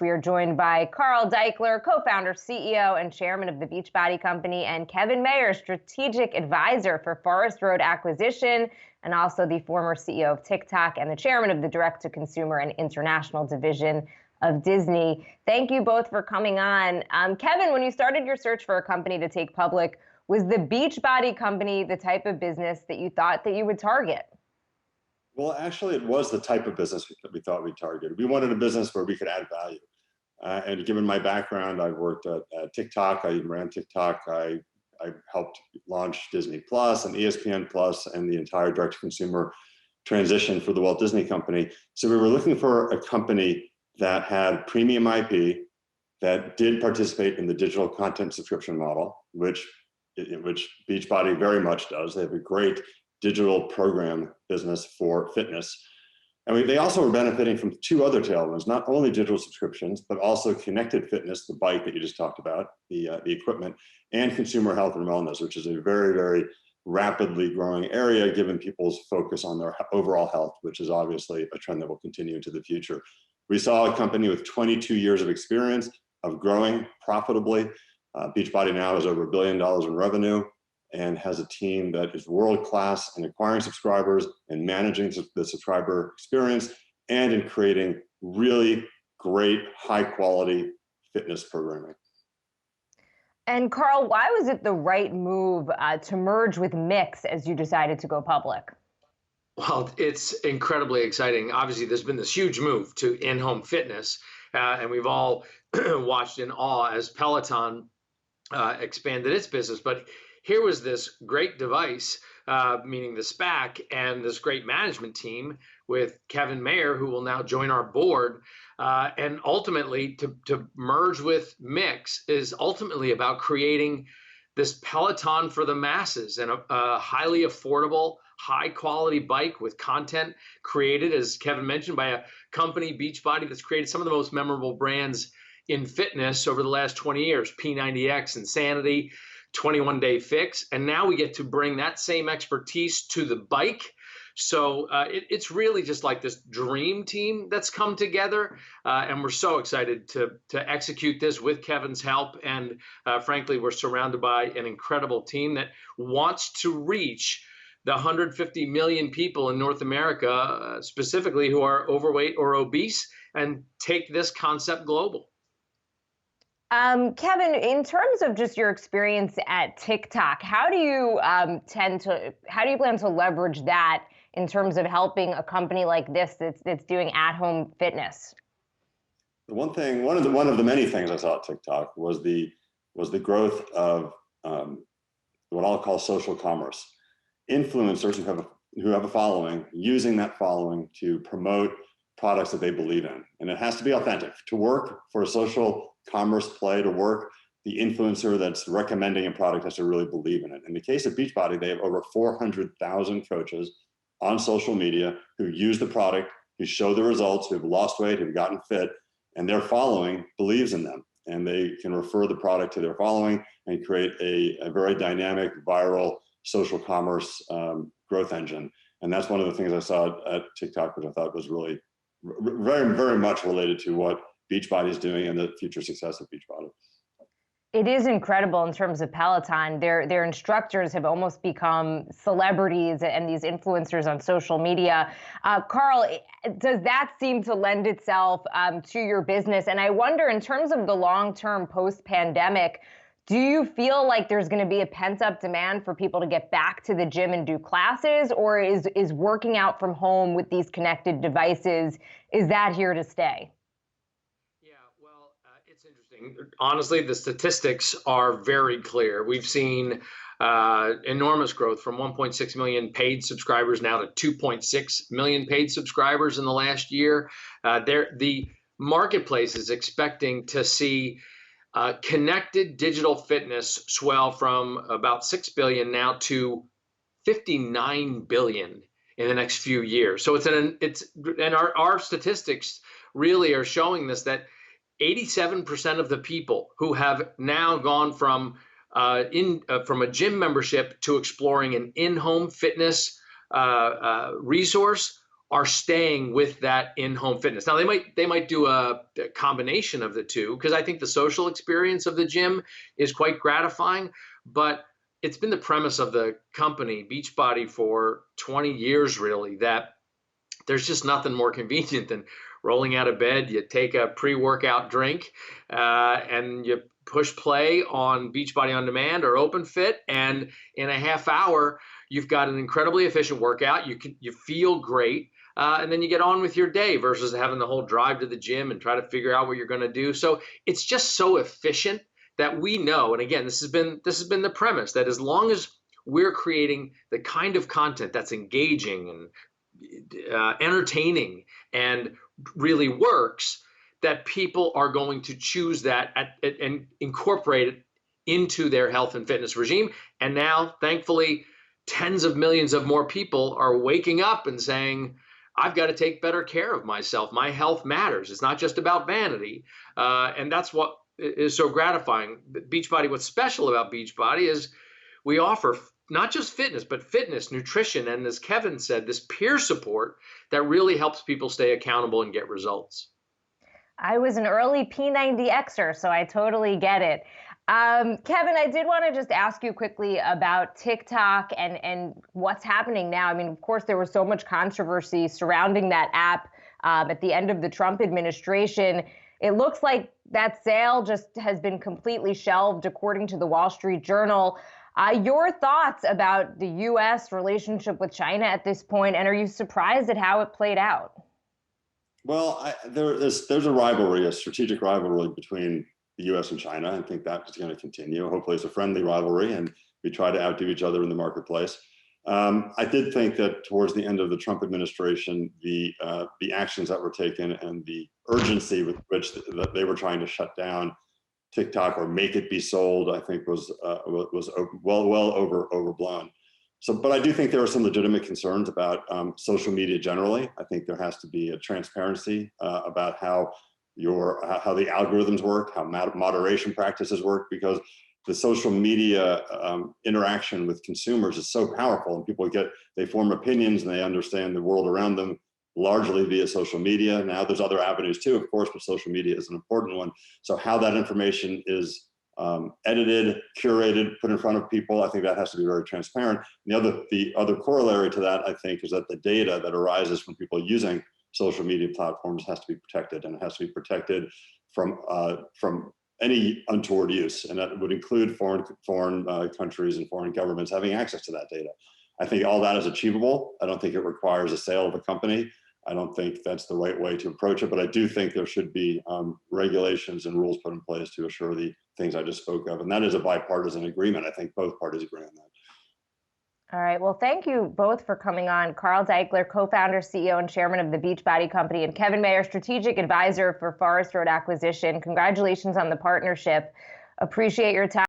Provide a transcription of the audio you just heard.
We are joined by Carl Deichler, co-founder, CEO, and chairman of the Beachbody Company, and Kevin Mayer, strategic advisor for Forest Road Acquisition, and also the former CEO of TikTok and the chairman of the direct-to-consumer and international division of Disney. Thank you both for coming on. Kevin, when you started your search for a company to take public, was the Beachbody Company the type of business that you thought that you would target? Well, actually, it was the type of business we thought we'd target. We wanted a business where we could add value. And given my background, I've worked at TikTok. I even ran TikTok. I helped launch Disney Plus and ESPN Plus and the entire direct-to-consumer transition for the Walt Disney Company. So we were looking for a company that had premium IP, that did participate in the digital content subscription model, which Beachbody very much does. They have a great digital program business for fitness. And they also were benefiting from two other tailwinds, not only digital subscriptions, but also connected fitness, the bike that you just talked about, the equipment, and consumer health and wellness, which is a very, very rapidly growing area given people's focus on their overall health, which is obviously a trend that will continue into the future. We saw a company with 22 years of experience of growing profitably. Beachbody now has over $1 billion in revenue and has a team that is world-class in acquiring subscribers and managing the subscriber experience and in creating really great, high-quality fitness programming. And Carl, why was it the right move to merge with Mix as you decided to go public? Well, it's incredibly exciting. Obviously, there's been this huge move to in-home fitness, and we've all watched in awe as Peloton expanded its business. But here was this great device, meaning the SPAC, and this great management team with Kevin Mayer, who will now join our board. And ultimately, to merge with Mix is ultimately about creating this Peloton for the masses and a highly affordable, high-quality bike with content created, as Kevin mentioned, by a company, Beachbody, that's created some of the most memorable brands in fitness over the last 20 years, P90X, Insanity, 21 Day Fix, and now we get to bring that same expertise to the bike. So it's really just like this dream team that's come together, and we're so excited to execute this with Kevin's help. And frankly, we're surrounded by an incredible team that wants to reach the 150 million people in North America, specifically who are overweight or obese, and take this concept global. Kevin, in terms of just your experience at TikTok, how do you plan to leverage that in terms of helping a company like this that's doing at-home fitness? One of the many things I saw at TikTok was the growth of what I'll call social commerce. Influencers who have a following, using that following to promote products that they believe in. And it has to be authentic. To work for a social commerce play to work, the influencer that's recommending a product has to really believe in it. In the case of Beachbody, they have over 400,000 coaches on social media who use the product, who show the results, who have lost weight, who've gotten fit, and their following believes in them. And they can refer the product to their following and create a very dynamic, viral social commerce growth engine. And that's one of the things I saw at TikTok, which I thought was really very, very much related to what Beachbody is doing and the future success of Beachbody. It is incredible in terms of Peloton. Their instructors have almost become celebrities and these influencers on social media. Carl, does that seem to lend itself to your business? And I wonder, in terms of the long-term post-pandemic, do you feel like there's going to be a pent-up demand for people to get back to the gym and do classes, or is working out from home with these connected devices, is that here to stay? It's interesting. Honestly, the statistics are very clear. We've seen enormous growth from 1.6 million paid subscribers now to 2.6 million paid subscribers in the last year. The marketplace is expecting to see connected digital fitness swell from about 6 billion now to 59 billion in the next few years. So our statistics really are showing this, that 87% of the people who have now gone from a gym membership to exploring an in-home fitness resource are staying with that in-home fitness. Now they might do a combination of the two, because I think the social experience of the gym is quite gratifying, but it's been the premise of the company Beachbody for 20 years really, that there's just nothing more convenient than rolling out of bed. You take a pre-workout drink and you push play on Beachbody On Demand or OpenFit, and in a half hour you've got an incredibly efficient workout. You feel great, and then you get on with your day versus having the whole drive to the gym and try to figure out what you're going to do. So it's just so efficient that we know, and again, this has been the premise, that as long as we're creating the kind of content that's engaging and entertaining and really works, that people are going to choose that and incorporate it into their health and fitness regime. And now, thankfully, tens of millions of more people are waking up and saying, I've got to take better care of myself. My health matters. It's not just about vanity. And that's what is so gratifying. Beachbody, what's special about Beachbody is we offer not just fitness, but fitness, nutrition, and as Kevin said, this peer support that really helps people stay accountable and get results. I was an early P90Xer, so I totally get it. Kevin, I did want to just ask you quickly about TikTok and what's happening now. I mean, of course, there was so much controversy surrounding that app at the end of the Trump administration. It looks like that sale just has been completely shelved, according to the Wall Street Journal. Your thoughts about the U.S. relationship with China at this point, and are you surprised at how it played out? Well, there's a rivalry, a strategic rivalry between the U.S. and China. I think that is going to continue. Hopefully it's a friendly rivalry and we try to outdo each other in the marketplace. I did think that towards the end of the Trump administration, the actions that were taken and the urgency with which that they were trying to shut down TikTok or make it be sold, I think was well overblown. So, but I do think there are some legitimate concerns about social media generally. I think there has to be a transparency about how the algorithms work, how moderation practices work, because the social media interaction with consumers is so powerful, and they form opinions and they understand the world around them largely via social media. Now there's other avenues too, of course, but social media is an important one. So how that information is edited, curated, put in front of people, I think that has to be very transparent. The other corollary to that, I think, is that the data that arises from people using social media platforms has to be protected, and it has to be protected from any untoward use, and that would include foreign countries and foreign governments having access to that data. I think all that is achievable. I don't think it requires a sale of a company. I don't think that's the right way to approach it, but I do think there should be regulations and rules put in place to assure the things I just spoke of, and that is a bipartisan agreement. I think both parties agree on that. All right. Well, thank you both for coming on. Carl Daikeler, co-founder, CEO, and chairman of the Beachbody Company, and Kevin Mayer, strategic advisor for Forest Road Acquisition. Congratulations on the partnership. Appreciate your time.